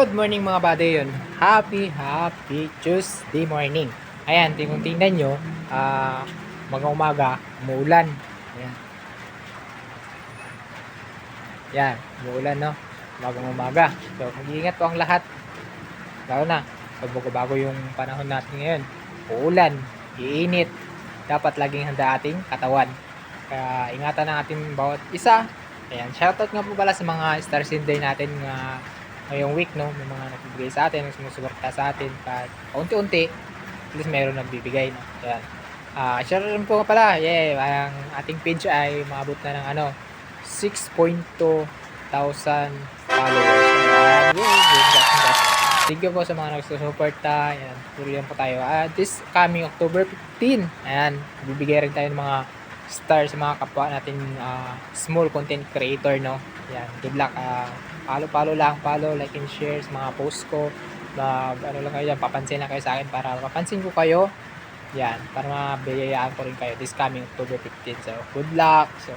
Good morning mga bade yun. Happy Tuesday morning. Ayan, kung tingnan nyo, mga umaga, umuulan. Ayan. Yan, umuulan no. Umagang umaga. So, mag-iingat po ang lahat. Lalo na, bago yung panahon natin ngayon. Uulan, iinit. Dapat laging handa ating katawan. Kaya ingatan ang ating bawat isa. Ayan, shoutout nga po pala sa mga star sender natin nga ngayong week, no? May mga nagbibigay sa atin, sumusuporta sa atin kahit unti-unti, at least mayroon nagbibigay, no? Ayan. Share rin po pala, ang ating page ay maabot na ng 6.2 thousand followers. Ayan, congrats. Thank you po sa mga nagsusuporta. Ayan, tuloy po tayo. This coming October 15, ayan, bibigay rin tayo ng mga star sa mga kapwa natin small content creator, no? Yan, good luck. Follow lang, like and share sa mga post ko. Ano lang kayo dyan, papansin lang kayo sa akin para mapapansin ko kayo. Yan, para mabiyayaan ko rin kayo this coming October 15. So, good luck. So,